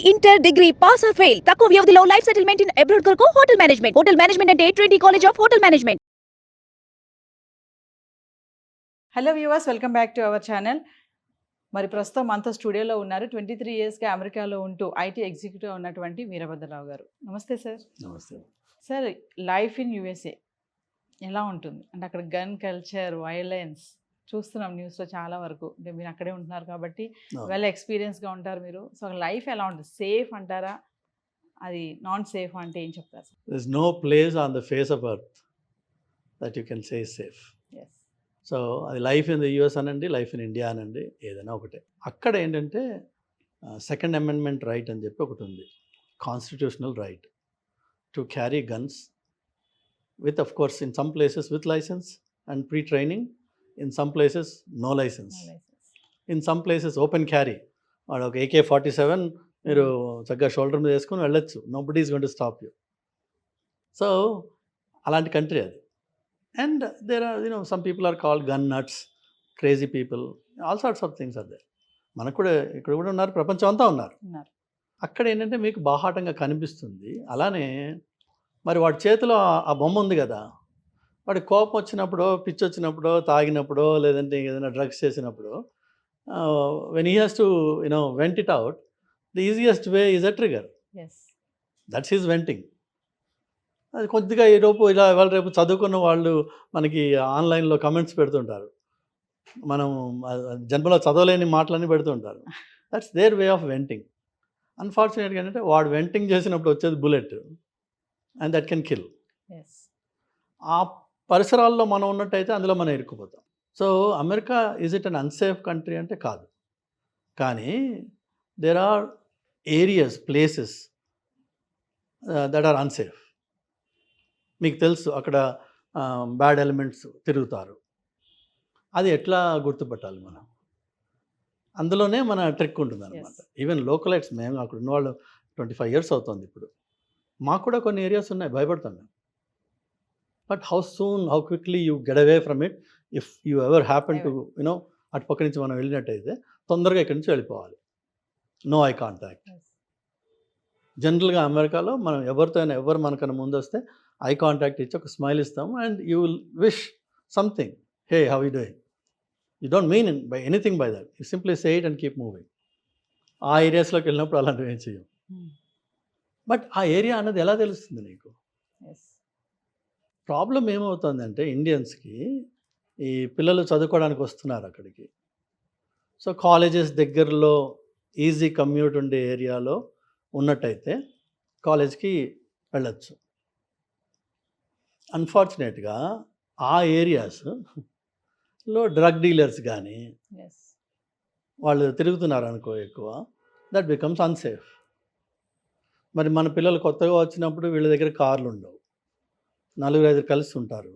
Inter degree pass or fail తక్కువ వ్యవధిలో life settlement in abroad కొరకు హోటల్ మేనేజ్మెంట్ అంటే Trinity college of hotel management. Hello viewers, welcome back to our channel. మరి ప్రస్తుతం మనతో స్టూడియోలో ఉన్నారు 23 ఇయర్స్గా అమెరికాలో ఉంటూ ఐటీ ఎగ్జిక్యూటివ్ ఉన్నటువంటి వీరభద్రరావు గారు. నమస్తే సార్. నమస్తే. సార్, లైఫ్ ఇన్ యూఎస్ఏ ఎలా ఉంటుంది? అంటే అక్కడ గన్ కల్చర్, వైలెన్స్ చూస్తున్నాం న్యూస్లో చాలా వరకు. అంటే మీరు అక్కడే ఉంటున్నారు కాబట్టి వెల్ ఎక్స్పీరియన్స్గా ఉంటారు మీరు. సో లైఫ్ ఎలా ఉంటుంది? సేఫ్ అంటారా? అది నాన్ సేఫ్ అంటే ఏం చెప్తారు sir? There is no place on the face of earth that you can say is safe. Yes. So అది లైఫ్ ఇన్ ద యూఎస్ అనండి, లైఫ్ ఇన్ ఇండియా అనండి, ఏదైనా ఒకటే. అక్కడ ఏంటంటే సెకండ్ అమెండ్మెంట్ రైట్ అని చెప్పి ఒకటి ఉంది, constitutional right to carry guns with, of course, in some places with licence and pre training, in some places no licence, in some places open carry. వాడు ఒక AK-47 మీరు చక్కగా షోల్డర్ మీద వేసుకొని వెళ్ళొచ్చు, nobody is going to stop you. So అలాంటి country అది. And there are, some people are called gun nuts, crazy people, all sorts of things are there. మనకు కూడా ఇక్కడ కూడా ఉన్నారు, ప్రపంచం అంతా ఉన్నారు. అక్కడ ఏంటంటే మీకు బాహాటంగా కనిపిస్తుంది. అలానే మరి వాడి చేతిలో ఆ బొమ్మ ఉంది కదా, వాడి కోపం వచ్చినప్పుడో, పిచ్చి వచ్చినప్పుడో, తాగినప్పుడో, లేదంటే ఏదైనా డ్రగ్స్ చేసినప్పుడు, when he has to vent it out, the easiest way is a trigger. That's his venting. అది కొద్దిగా ఈరోపు ఇలా ఇవాళ రేపు చదువుకున్న వాళ్ళు మనకి ఆన్లైన్లో కమెంట్స్ పెడుతుంటారు, మనం జన్మలో చదవలేని మాటలన్నీ పెడుతుంటారు. That's their way of venting. అన్ఫార్చునేట్గా ఏంటంటే వాడు వెంటింగ్ చేసినప్పుడు వచ్చేది bullet, and that can kill. ఆ పరిసరాల్లో మనం ఉన్నట్టయితే అందులో మనం ఇరుక్కుపోతాం. So America is it an unsafe country అంటే కాదు, కానీ there are areas, places that are unsafe. మీకు తెలుసు అక్కడ బ్యాడ్ ఎలిమెంట్స్ తిరుగుతారు. అది ఎట్లా గుర్తుపట్టాలి మనం? అందులోనే మన ట్రిక్ ఉంటుంది అనమాట. ఈవెన్ లోకలైట్స్, మేము అక్కడ ఉన్నవాళ్ళు 25 years అవుతుంది ఇప్పుడు, మాకు కూడా కొన్ని ఏరియాస్ ఉన్నాయి, భయపడతాం మేము. But how soon, how quickly you get away from it if you ever happen to అటు పక్క నుంచి మనం వెళ్ళినట్టయితే తొందరగా ఇక్కడి నుంచి వెళ్ళిపోవాలి. No eye contact. జనరల్గా అమెరికాలో మనం ఎవరితో అయినా, ఎవరు మనకన్నా ముందు వస్తే ఐ కాంటాక్ట్ ఇచ్చి ఒక స్మైల్ ఇస్తాము, and you will wish something, hey how you doing. You don't mean by anything by that, you simply say it and keep moving. ఆ ఏరియాస్లోకి వెళ్ళినప్పుడు అలాంటివి ఏం చేయం. బట్ ఆ ఏరియా అన్నది ఎలా తెలుస్తుంది నీకు? ప్రాబ్లం ఏమవుతుందంటే, ఇండియన్స్కి ఈ పిల్లలు చదువుకోవడానికి వస్తున్నారు అక్కడికి. సో కాలేజెస్ దగ్గరలో ఈజీ కమ్యూట్ ఉండే ఏరియాలో ఉన్నట్టయితే కాలేజ్కి వెళ్ళచ్చు. అన్ఫార్చునేట్గా ఆ ఏరియాస్లో డ్రగ్ డీలర్స్ కానీ వాళ్ళు తిరుగుతున్నారు అనుకో ఎక్కువ, దట్ బికమ్స్ అన్సేఫ్. మరి మన పిల్లలు కొత్తగా వచ్చినప్పుడు వీళ్ళ దగ్గర కార్లు ఉండవు, 4-5 కలిసి ఉంటారు.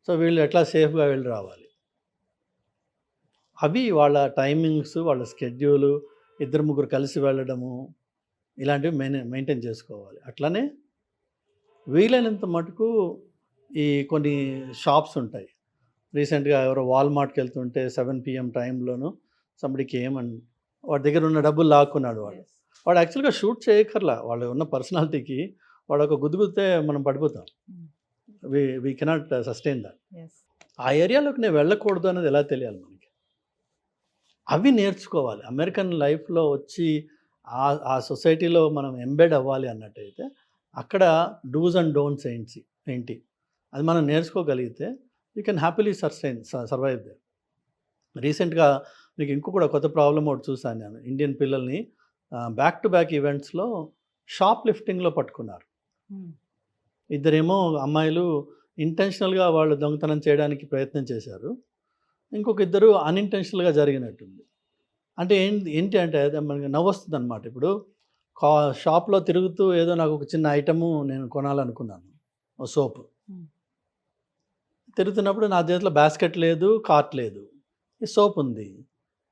సో వీళ్ళు ఎట్లా సేఫ్గా వెళ్ళి రావాలి? అవి వాళ్ళ టైమింగ్స్, వాళ్ళ స్కెడ్యూలు, 2-3 కలిసి వెళ్ళడము, ఇలాంటివి మెయింటైన్ చేసుకోవాలి. అట్లనే వీలైనంత మటుకు ఈ కొన్ని షాప్స్ ఉంటాయి. రీసెంట్గా ఎవరో వాల్మార్ట్కి వెళ్తుంటే 7 PM టైంలోను సంబడికి ఏమని వాడి దగ్గర ఉన్న డబ్బులు లాక్కున్నాడు. వాడు యాక్చువల్గా షూట్ చేయక్కర్లా, వాళ్ళు ఉన్న పర్సనాలిటీకి వాడు ఒక గుద్దుగుద్దే మనం పడిపోతాం. We cannot sustain that. ఆ ఏరియాలోకి నేను వెళ్ళకూడదు అనేది ఎలా తెలియాలి మనకి? అవి నేర్చుకోవాలి. అమెరికన్ లైఫ్లో వచ్చి ఆ సొసైటీలో మనం ఎంబెడ్ అవ్వాలి అన్నట్టయితే అక్కడ డూస్ అండ్ డోంట్స్ ఏంటి అది మనం నేర్చుకోగలిగితే you can happily survive there. రీసెంట్గా మీకు ఇంకొక కొత్త ప్రాబ్లం ఒకటి చూసాను నేను. ఇండియన్ పిల్లల్ని బ్యాక్ టు బ్యాక్ ఈవెంట్స్లో షాప్ లిఫ్టింగ్లో పట్టుకున్నారు. ఇద్దరేమో అమ్మాయిలు ఇంటెన్షనల్గా వాళ్ళు దొంగతనం చేయడానికి ప్రయత్నం చేశారు, ఇంకొక ఇద్దరు అన్ఇంటెన్షనల్గా జరిగినట్టుంది. అంటే ఏంటి అంటే మనకి నవ్వొస్తుంది అనమాట. ఇప్పుడు షాప్లో తిరుగుతూ ఏదో నాకు ఒక చిన్న ఐటము నేను కొనాలనుకున్నాను, ఓ సోపు. తిరుగుతున్నప్పుడు నా చేతిలో బాస్కెట్ లేదు, కార్ట్ లేదు, ఈ సోప్ ఉంది.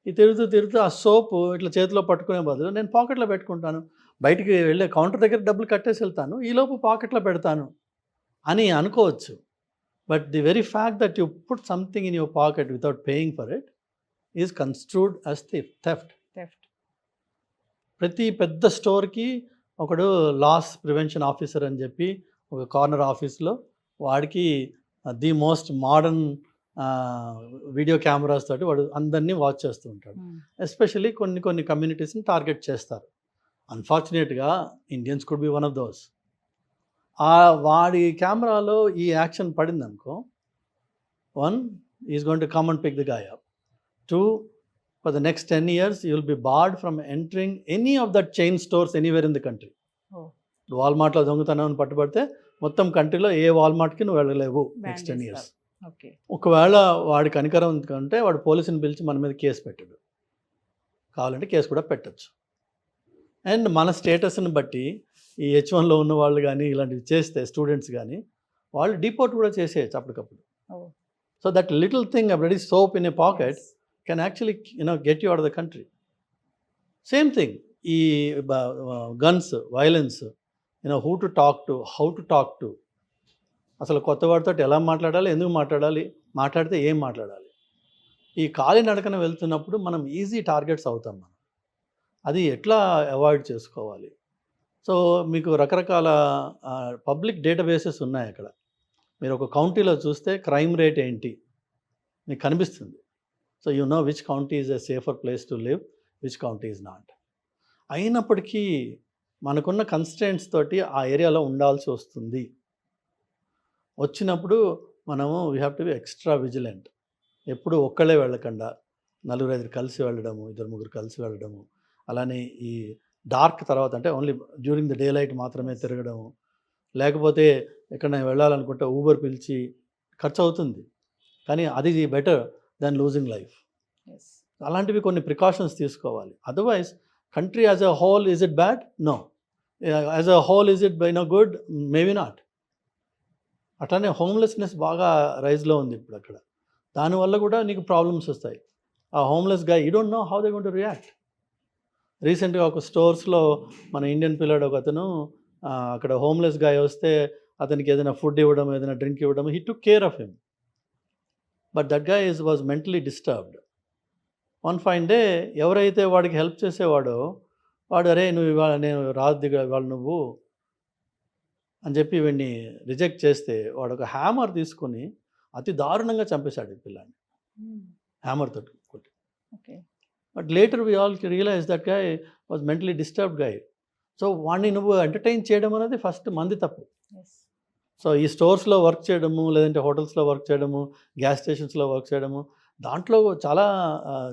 ఈ తిరుగుతూ ఆ సోపు ఇట్లా చేతిలో పట్టుకునే బదులు నేను పాకెట్లో పెట్టుకుంటాను, బయటికి వెళ్ళే కౌంటర్ దగ్గర డబ్బులు కట్టేసి వెళ్తాను, ఈలోపు పాకెట్లో పెడతాను అని అనుకోవచ్చు. But the very fact that you put something in your pocket without paying for it is construed as theft. ప్రతి పెద్ద స్టోర్కి ఒకడు లాస్ ప్రివెన్షన్ ఆఫీసర్ అని చెప్పి ఒక కార్నర్ ఆఫీస్లో వాడికి the most modern video cameras తోటి వాడు అందరినీ వాచ్ చేస్తూ ఉంటాడు. ఎస్పెషల్లీ కొన్ని కమ్యూనిటీస్ని టార్గెట్ చేస్తారు. అన్ఫార్చునేట్గా Indians could be one of those. వాడి కెమెరాలో ఈ యాక్షన్ పడింది అనుకో, 1 is going to come and pick the guy up. 2, for the next 10 years you will be barred from entering any of that chain stores anywhere in the country. వాల్మార్ట్లో దొంగతనం పట్టుబడితే మొత్తం కంట్రీలో ఏ వాల్మార్ట్కి నువ్వు వెళ్ళలేవు నెక్స్ట్ 10 years. ఒకవేళ వాడి కనికరం ఉంటే వాడు పోలీసుని పిలిచి మన మీద కేసు పెట్టాడు, కావాలంటే కేసు కూడా పెట్టచ్చు. అండ్ మన స్టేటస్ని బట్టి ఈ H1లో ఉన్న వాళ్ళు కానీ ఇలాంటివి చేస్తే స్టూడెంట్స్ కానీ వాళ్ళు డిపోర్ట్ కూడా చేసేయచ్చు అప్పటికప్పుడు. So that little thing bloody soap in a pocket can actually get you out of the country. Same thing, guns, violence, who to talk to, how to talk to, అసలు కొత్త వాడితో ఎలా మాట్లాడాలి, ఎందుకు మాట్లాడాలి, మాట్లాడితే ఏం మాట్లాడాలి. ఈ కాలి నడకన వెళ్తున్నప్పుడు మనం ఈజీ టార్గెట్స్ అవుతాం. మనం అది ఎట్లా అవాయిడ్ చేసుకోవాలి. సో మీకు రకరకాల పబ్లిక్ డేటాబేసెస్ ఉన్నాయి. అక్కడ మీరు ఒక కౌంటీలో చూస్తే క్రైమ్ రేట్ ఏంటి మీకు కనిపిస్తుంది. So you know which county is a safer place to live, which county is not. అయినప్పటికీ మనకున్న కన్స్ట్రెంట్స్ తోటి ఆ ఏరియాలో ఉండాల్సి వస్తుంది. వచ్చినప్పుడు మనము we have to be extra vigilant. ఎప్పుడు ఒక్కళ్ళే వెళ్ళకుండా 4-5 కలిసి వెళ్ళడము, 2-3 కలిసి వెళ్ళడము. అలానే ఈ డార్క్ తర్వాత అంటే only during the day light మాత్రమే తిరగడము. లేకపోతే ఎక్కడైనా వెళ్ళాలనుకుంటే ఊబర్ పిలిచి ఖర్చు అవుతుంది, కానీ అది బెటర్ దెన్ లూజింగ్ లైఫ్. అలాంటివి కొన్ని ప్రికాషన్స్ తీసుకోవాలి. Otherwise country as a whole is it bad? No. As a whole is it good? Maybe not. అట్లానే హోమ్లెస్నెస్ బాగా రైజ్లో ఉంది ఇప్పుడు అక్కడ. దానివల్ల కూడా నీకు ప్రాబ్లమ్స్ వస్తాయి. ఆ హోమ్లెస్ గా you don't know how they going to react. రీసెంట్గా ఒక స్టోర్స్లో మన ఇండియన్ పిల్లాడు ఒక అతను అక్కడ హోమ్లెస్ గాయ్ వస్తే అతనికి ఏదైనా ఫుడ్ ఇవ్వడం, ఏదైనా డ్రింక్ ఇవ్వడం, he took care of him. But that guy was mentally disturbed. One fine day ఎవరైతే వాడికి హెల్ప్ చేసేవాడో వాడు, అరే నువ్వు ఇవాళ నేను రాదు ఇవాళ నువ్వు అని చెప్పి వీడిని రిజెక్ట్ చేస్తే వాడు ఒక హ్యామర్ తీసుకొని అతి దారుణంగా చంపేశాడు ఈ పిల్లాన్ని, హ్యామర్ తోటి కొట్టి. But later we all realise that guy was mentally disturbed guy. So వాడిని నువ్వు ఎంటర్టైన్ చేయడం అనేది ఫస్ట్ మంది తప్పు. సో ఈ స్టోర్స్లో వర్క్ చేయడము, లేదంటే హోటల్స్లో వర్క్ చేయడము, గ్యాస్ స్టేషన్స్లో వర్క్ చేయడము, దాంట్లో చాలా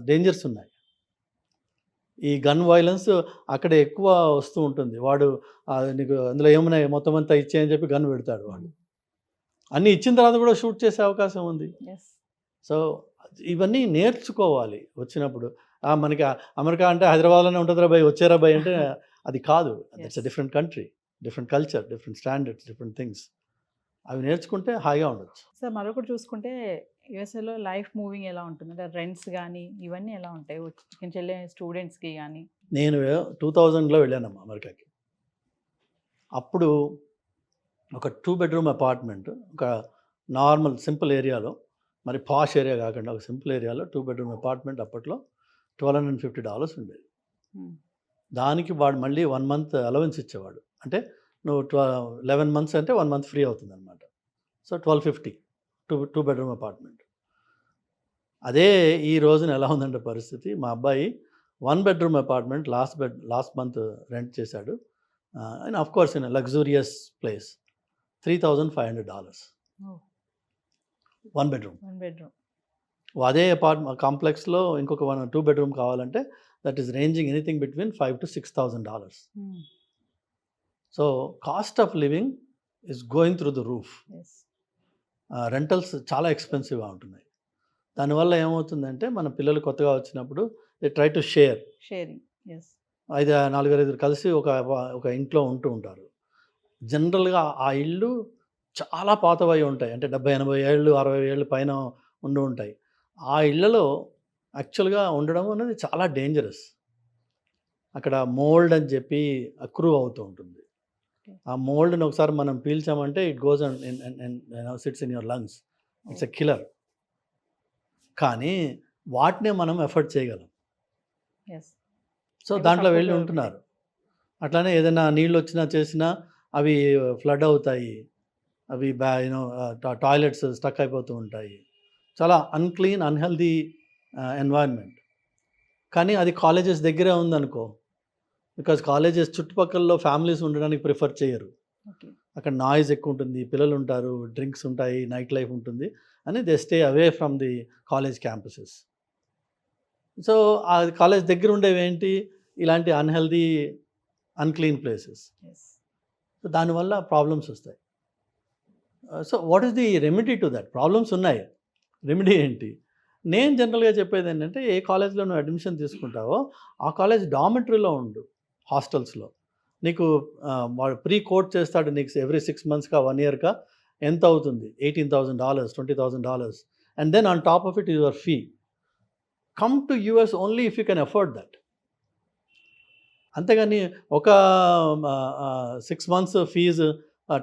డేంజర్స్ ఉన్నాయి. ఈ గన్ వైలెన్స్ అక్కడ ఎక్కువ వస్తూ ఉంటుంది. వాడు నీకు అందులో ఏమున్నాయి మొత్తం అంతా ఇచ్చేయని చెప్పి గన్ పెడతాడు. వాడు అన్నీ ఇచ్చిన తర్వాత కూడా షూట్ చేసే అవకాశం ఉంది. సో ఇవన్నీ నేర్చుకోవాలి వచ్చినప్పుడు. మనకి అమెరికా అంటే హైదరాబాద్లోనే ఉంటుందిరా భయ్, వచ్చారా భయ్ అంటే అది కాదు. It's a different country, different culture, different standards, different things. అవి నేర్చుకుంటే హాయిగా ఉండొచ్చు. సార్ మరొకటి చూసుకుంటే యూఎస్ఏలో లైఫ్ మూవింగ్ ఎలా ఉంటుంది, అంటే రెంట్స్ కానీ ఇవన్నీ ఎలా ఉంటాయి ఇక్కడికి వెళ్ళే స్టూడెంట్స్కి కానీ? నేను 2000లో వెళ్ళానమ్మా అమెరికాకి. అప్పుడు ఒక 2 bedroom అపార్ట్మెంట్ ఒక నార్మల్ సింపుల్ ఏరియాలో, మరి పాష్ ఏరియా కాకుండా ఒక సింపుల్ ఏరియాలో 2 bedroom అపార్ట్మెంట్ అప్పట్లో $1,250 ఉండేది. దానికి వాడు మళ్ళీ 1 month అలవెన్స్ ఇచ్చేవాడు. అంటే నువ్వు 11 months అంటే 1 month ఫ్రీ అవుతుంది అనమాట. So $1,250 2 bedroom apartment. అదే ఈ రోజున ఎలా ఉందంటే పరిస్థితి, మా అబ్బాయి 1 bedroom apartment last month rent చేశాడు. And of course in luxurious place $3,500 1 bedroom. అదే కాంప్లెక్స్లో ఇంకొక 2 bedroom కావాలంటే that is ranging anything between $5,000 to $6,000. So cost of living is going through the roof. Rentals చాలా ఎక్స్పెన్సివ్గా ఉంటున్నాయి. దానివల్ల ఏమవుతుందంటే మన పిల్లలు కొత్తగా వచ్చినప్పుడు దే ట్రై టు షేరింగ్ 4-5 కలిసి ఒక ఇంట్లో ఉంటూ ఉంటారు. జనరల్గా ఆ ఇళ్ళు చాలా పాతవై ఉంటాయి, అంటే 70-80 ఏళ్ళు 60 ఏళ్ళు పైన ఉండి ఉంటాయి. ఆ ఇళ్లలో యాక్చువల్గా ఉండడం అనేది చాలా డేంజరస్. అక్కడ మోల్డ్ అని చెప్పి అక్రూ అవుతూ ఉంటుంది. ఆ మోల్డ్ని ఒకసారి మనం పీల్చామంటే it goes and sits in your lungs. It's a killer. కానీ వాటినే మనం ఎఫర్ట్ చేయగలం. సో ఇవి దాంట్లో support వెళ్ళి అవుతాయి. ఉంటున్నారు. అట్లానే ఏదైనా నీళ్ళు వచ్చినా చేసినా అవి ఫ్లడ్ అవుతాయి, అవి టాయిలెట్స్ స్టక్ అయిపోతూ ఉంటాయి. చాలా అన్క్లీన్ అన్హెల్దీ ఎన్వైర్న్మెంట్. కానీ అది కాలేజెస్ దగ్గరే ఉందనుకో, బికాజ్ కాలేజెస్ చుట్టుపక్కల ఫ్యామిలీస్ ఉండడానికి ప్రిఫర్ చేయరు. ఓకే. అక్కడ నాయిస్ ఎక్కువ ఉంటుంది, పిల్లలు ఉంటారు, డ్రింక్స్ ఉంటాయి, నైట్ లైఫ్ ఉంటుంది అని they stay away from the college campuses. So ఆ కాలేజ్ దగ్గర ఉండేవి ఏంటి, ఇలాంటి unhealthy unclean places. Yes. So దానివల్ల ప్రాబ్లమ్స్ వస్తాయి. So what is the remedy to that? Problems ఉన్నాయి, రెమెడీ ఏంటి? నేను జనరల్గా చెప్పేది ఏంటంటే, ఏ కాలేజ్లో నువ్వు అడ్మిషన్ తీసుకుంటావో ఆ కాలేజ్ డామిటరీలో ఉండు, హాస్టల్స్లో. నీకు వాడు ప్రీ కోట్ చేస్తాడు నీకు ఎవ్రీ 6 monthsకా 1 yearకా ఎంత అవుతుంది, $18,000 $20,000, and then on top of it your fee. Come to US only if you can afford that. అంతేగాని ఒక 6 months ఫీజు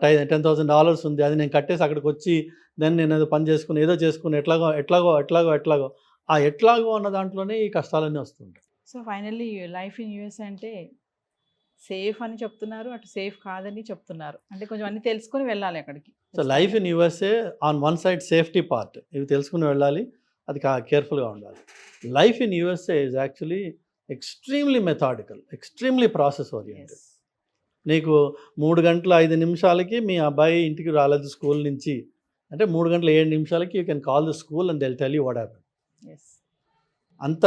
$10,000 ఉంది, అది నేను కట్టేసి అక్కడికి వచ్చి దెన్ నేను ఏదో పని చేసుకుని ఏదో చేసుకుని ఎట్లాగో ఆ ఎట్లాగో అన్న దాంట్లోనే ఈ కష్టాలన్నీ వస్తుంటాయి. So finally life in US అంటే సేఫ్ అని చెప్తున్నారు, అటు సేఫ్ కాదని చెప్తున్నారు. అంటే కొంచెం అన్ని తెలుసుకొని వెళ్ళాలి అక్కడికి. So life in USA on one side safety part, ఇవి తెలుసుకుని వెళ్ళాలి, అది కేర్ఫుల్గా ఉండాలి. Life in USA is actually extremely methodical, extremely process oriented. నీకు 3 గంటల 5 నిమిషాలకి మీ అబ్బాయి ఇంటికి రాలేదు స్కూల్ నుంచి అంటే 3 గంటల 7 నిమిషాలకి you can call the school and tell you what happened. అంత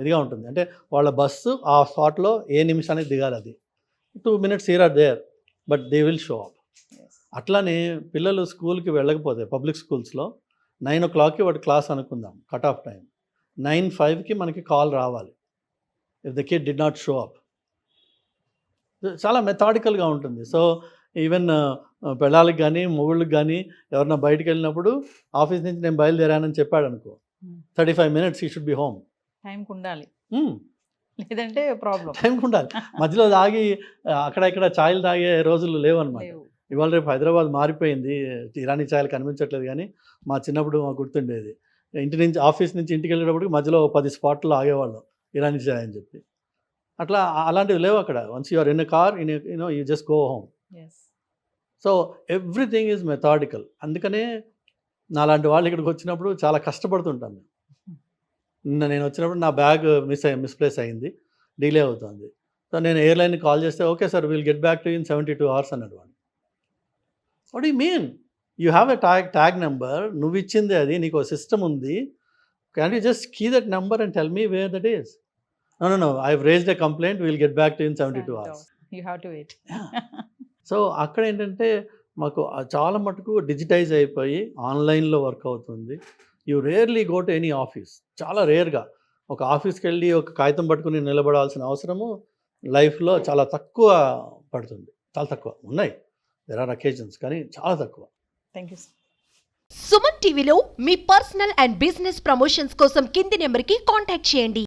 ఇదిగా ఉంటుంది. అంటే వాళ్ళ బస్సు ఆ స్పాట్లో ఏ నిమిషానికి దిగాలి, అది 2 minutes here or there, but they will show up. అట్లానే పిల్లలు స్కూల్కి వెళ్ళకపోతే పబ్లిక్ స్కూల్స్లో 9 o'clockకి వాటి క్లాస్ అనుకుందాం, కట్ ఆఫ్ టైం 9:05కి మనకి కాల్ రావాలి if the kid did not show up. చాలా మెథాడికల్గా ఉంటుంది. సో ఈవెన్ పెళ్ళాలకు కానీ మొగుళ్ళకి కానీ ఎవరన్నా బయటకు వెళ్ళినప్పుడు ఆఫీస్ నుంచి నేను బయలుదేరానని చెప్పాడు అనుకో, 35 minutes ఈ షుడ్ బి హోమ్. టైంకి ఉండాలి, లేదంటే ప్రాబ్లం. టైంకి ఉండాలి. మధ్యలో తాగి అక్కడ ఇక్కడ ఛాయలు తాగే రోజులు లేవన్నమాట. ఇవాళ రేపు హైదరాబాద్ మారిపోయింది, ఇరానీ ఛాయలు కనిపించట్లేదు. కానీ మా చిన్నప్పుడు మాకు గుర్తుండేది, ఇంటి నుంచి ఆఫీస్ నుంచి ఇంటికి వెళ్ళేటప్పటికి మధ్యలో 10 spots ఆగేవాళ్ళం ఇరానీ ఛాయ్ అని చెప్పి. అట్లా అలాంటివి లేవు అక్కడ. Once you are in a car you just go home. So everything is methodical. అందుకనే నాలాంటి వాళ్ళు ఇక్కడికి వచ్చినప్పుడు చాలా కష్టపడుతుంటాను. నిన్న నేను వచ్చినప్పుడు నా బ్యాగ్ మిస్ప్లేస్ అయింది, డిలే అవుతుంది. సో నేను ఎయిర్లైన్కి కాల్ చేస్తే okay sir will get back to in 72 hours అన్నాడు వాడు. What you mean, you have a tag number, నువ్వు ఇచ్చింది అది, నీకు సిస్టమ్ ఉంది, can you just key that number and tell me where that is. No, I've raised a complaint, we'll get back to you in 72 hours. You have to wait. So అక్కడ ఏంటంటే మాకు చాలా మటుకు డిజిటైజ్ అయిపోయి ఆన్లైన్లో work అవుతుంది. You rarely go to any office, చాలా రేర్గా ఒక ఆఫీస్కి వెళ్ళి ఒక కాగితం పట్టుకుని నిలబడాల్సిన అవసరము లైఫ్లో చాలా తక్కువ పడుతుంది. చాలా తక్కువ ఉన్నాయి, దెర్ ఆర్ అకేషన్స్, కానీ చాలా తక్కువ. Thank you. సుమన్ టీవీలో మీ పర్సనల్ అండ్ బిజినెస్ ప్రమోషన్స్ కోసం కింది నెంబర్కి కాంటాక్ట్ చేయండి.